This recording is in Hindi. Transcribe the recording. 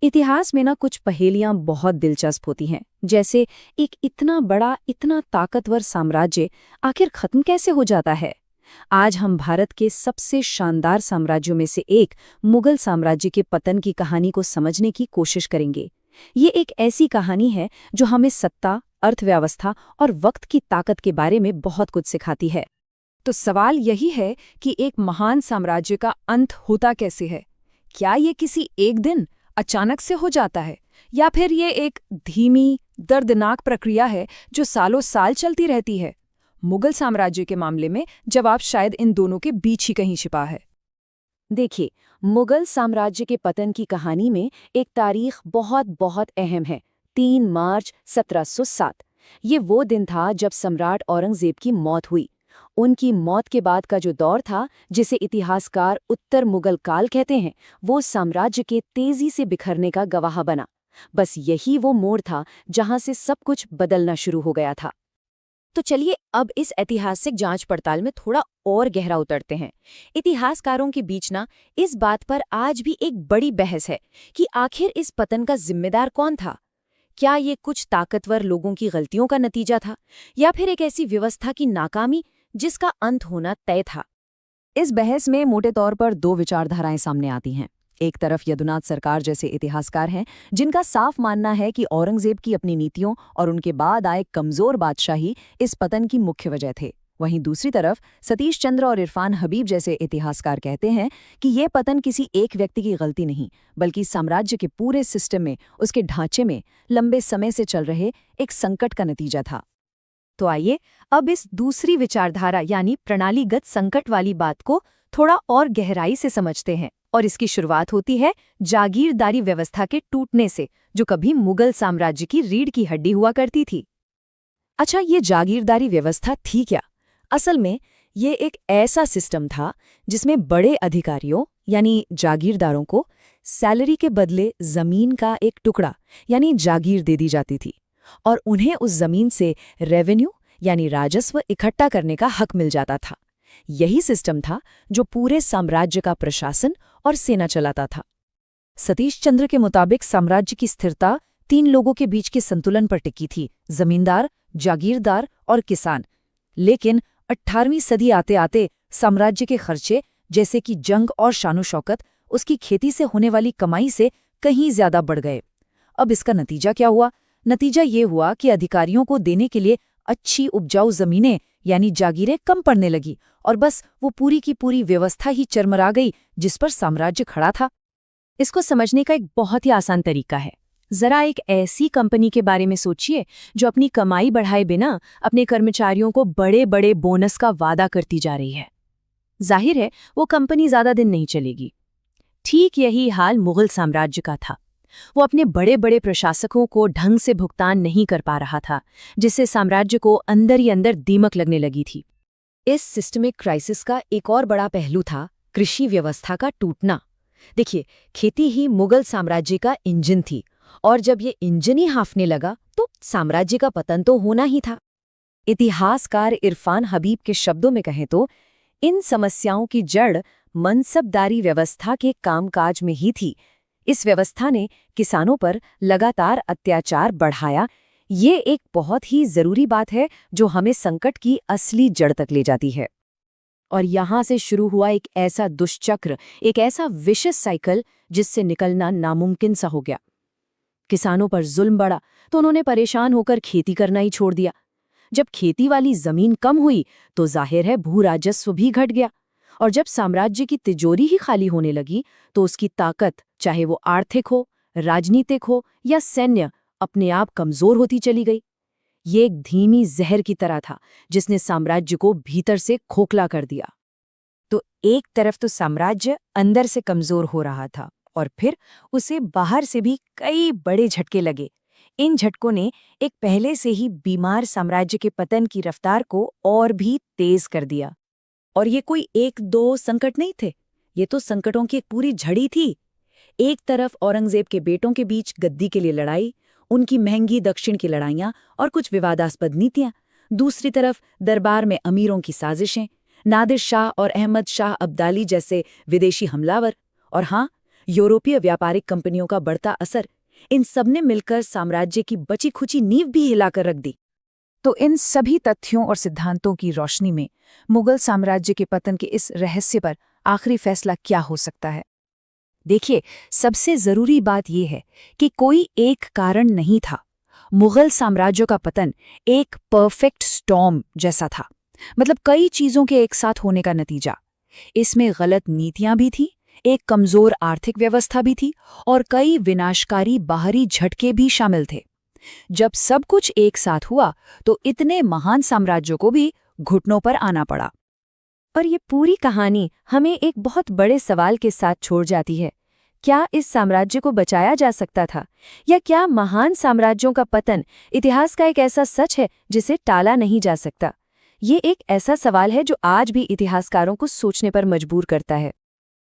इतिहास में ना कुछ पहेलियां बहुत दिलचस्प होती हैं। जैसे एक इतना बड़ा इतना ताकतवर साम्राज्य आखिर खत्म कैसे हो जाता है। आज हम भारत के सबसे शानदार साम्राज्यों में से एक मुगल साम्राज्य के पतन की कहानी को समझने की कोशिश करेंगे। ये एक ऐसी कहानी है जो हमें सत्ता, अर्थव्यवस्था और वक्त की ताकत के बारे में बहुत कुछ सिखाती है। तो सवाल यही है कि एक महान साम्राज्य का अंत होता कैसे है। क्या ये किसी एक दिन अचानक से हो जाता है, या फिर ये एक धीमी दर्दनाक प्रक्रिया है जो सालों साल चलती रहती है। मुगल साम्राज्य के मामले में जवाब शायद इन दोनों के बीच ही कहीं छिपा है। देखिए, मुगल साम्राज्य के पतन की कहानी में एक तारीख बहुत बहुत अहम है। 3 मार्च 1707। ये वो दिन था जब सम्राट औरंगजेब की मौत हुई। उनकी मौत के बाद का जो दौर था, जिसे इतिहासकार उत्तर मुगल काल कहते हैं, वो साम्राज्य के तेजी से बिखरने का गवाह बना। बस यही वो मोड़ था जहां से सब कुछ बदलना शुरू हो गया था। तो चलिए अब इस ऐतिहासिक जांच पड़ताल में थोड़ा और गहरा उतरते हैं। इतिहासकारों के बीच ना इस बात पर आज भी एक बड़ी बहस है कि आखिर इस पतन का जिम्मेदार कौन था। क्या ये कुछ ताकतवर लोगों की गलतियों का नतीजा था, या फिर एक ऐसी व्यवस्था की नाकामी जिसका अंत होना तय था। इस बहस में मोटे तौर पर दो विचारधाराएं सामने आती हैं। एक तरफ यदुनाथ सरकार जैसे इतिहासकार हैं जिनका साफ मानना है कि औरंगजेब की अपनी नीतियों और उनके बाद आए कमजोर बादशाही इस पतन की मुख्य वजह थे। वहीं दूसरी तरफ सतीश चंद्र और इरफान हबीब जैसे इतिहासकार कहते हैं कि ये पतन किसी एक व्यक्ति की गलती नहीं, बल्कि साम्राज्य के पूरे सिस्टम में, उसके ढांचे में लंबे समय से चल रहे एक संकट का नतीजा था। तो आइए अब इस दूसरी विचारधारा यानी प्रणालीगत संकट वाली बात को थोड़ा और गहराई से समझते हैं। और इसकी शुरुआत होती है जागीरदारी व्यवस्था के टूटने से, जो कभी मुगल साम्राज्य की रीढ़ की हड्डी हुआ करती थी। अच्छा, ये जागीरदारी व्यवस्था थी क्या? असल में ये एक ऐसा सिस्टम था जिसमें बड़े अधिकारियों यानी जागीरदारों को सैलरी के बदले जमीन का एक टुकड़ा यानी जागीर दे दी जाती थी, और उन्हें उस जमीन से रेवेन्यू यानी राजस्व इकट्ठा करने का हक मिल जाता था। यही सिस्टम था जो पूरे साम्राज्य का प्रशासन और सेना चलाता था। सतीश चंद्र के मुताबिक साम्राज्य की स्थिरता 3 लोगों के बीच के संतुलन पर टिकी थी, जमींदार, जागीरदार और किसान। लेकिन 18वीं सदी आते आते साम्राज्य के खर्चे, जैसे कि जंग और शानो शौकत, उसकी खेती से होने वाली कमाई से कहीं ज्यादा बढ़ गए। अब इसका नतीजा क्या हुआ? नतीजा ये हुआ कि अधिकारियों को देने के लिए अच्छी उपजाऊ जमीनें यानी जागीरें कम पड़ने लगी, और बस वो पूरी की पूरी व्यवस्था ही चरमरा गई जिस पर साम्राज्य खड़ा था। इसको समझने का एक बहुत ही आसान तरीका है। जरा एक ऐसी कंपनी के बारे में सोचिए जो अपनी कमाई बढ़ाए बिना अपने कर्मचारियों को बड़े बड़े बोनस का वादा करती जा रही है। जाहिर है वो कंपनी ज्यादा दिन नहीं चलेगी। ठीक यही हाल मुगल साम्राज्य का था। वो अपने बड़े बड़े प्रशासकों को ढंग से भुगतान नहीं कर पा रहा था, जिससे साम्राज्य को अंदर ही अंदर दीमक लगने लगी थी। इस सिस्टमिक क्राइसिस का एक और बड़ा पहलू था कृषि व्यवस्था का टूटना। देखिए, खेती ही मुगल साम्राज्य का इंजन थी, और जब ये इंजन ही हाफने लगा तो साम्राज्य का पतन तो होना ही था। इतिहासकार इरफान हबीब के शब्दों में कहें तो इन समस्याओं की जड़ मनसबदारी व्यवस्था के कामकाज में ही थी। इस व्यवस्था ने किसानों पर लगातार अत्याचार बढ़ाया। ये एक बहुत ही जरूरी बात है जो हमें संकट की असली जड़ तक ले जाती है। और यहां से शुरू हुआ एक ऐसा दुष्चक्र, एक ऐसा विशेष साइकिल जिससे निकलना नामुमकिन सा हो गया। किसानों पर जुल्म बढ़ा तो उन्होंने परेशान होकर खेती करना ही छोड़ दिया। जब खेती वाली जमीन कम हुई तो जाहिर है भू राजस्व भी घट गया, और जब साम्राज्य की तिजोरी ही खाली होने लगी तो उसकी ताकत, चाहे वो आर्थिक हो, राजनीतिक हो या सैन्य, अपने आप कमजोर होती चली गई। ये एक धीमी जहर की तरह था जिसने साम्राज्य को भीतर से खोखला कर दिया। तो एक तरफ तो साम्राज्य अंदर से कमजोर हो रहा था, और फिर उसे बाहर से भी कई बड़े झटके लगे। इन झटकों ने एक पहले से ही बीमार साम्राज्य के पतन की रफ्तार को और भी तेज कर दिया। और ये कोई एक दो संकट नहीं थे, ये तो संकटों की एक पूरी झड़ी थी। एक तरफ औरंगजेब के बेटों के बीच गद्दी के लिए लड़ाई, उनकी महंगी दक्षिण की लड़ाइयां और कुछ विवादास्पद नीतियां। दूसरी तरफ दरबार में अमीरों की साजिशें, नादिर शाह और अहमद शाह अब्दाली जैसे विदेशी हमलावर। और हाँ, यूरोपीय व्यापारिक कंपनियों का बढ़ता असर, इन सब ने मिलकर साम्राज्य की बची खुची नींव भी हिलाकर रख दी। तो इन सभी तथ्यों और सिद्धांतों की रोशनी में मुगल साम्राज्य के पतन के इस रहस्य पर आखिरी फैसला क्या हो सकता है? देखिए, सबसे जरूरी बात यह है कि कोई एक कारण नहीं था। मुगल साम्राज्य का पतन एक परफेक्ट स्टॉर्म जैसा था, मतलब कई चीजों के एक साथ होने का नतीजा। इसमें गलत नीतियां भी थीं, एक कमजोर आर्थिक व्यवस्था भी थी और कई विनाशकारी बाहरी झटके भी शामिल थे। जब सब कुछ एक साथ हुआ तो इतने महान साम्राज्यों को भी घुटनों पर आना पड़ा। और ये पूरी कहानी हमें एक बहुत बड़े सवाल के साथ छोड़ जाती है। क्या इस साम्राज्य को बचाया जा सकता था? या क्या महान साम्राज्यों का पतन इतिहास का एक ऐसा सच है जिसे टाला नहीं जा सकता? ये एक ऐसा सवाल है जो आज भी इतिहासकारों को सोचने पर मजबूर करता है।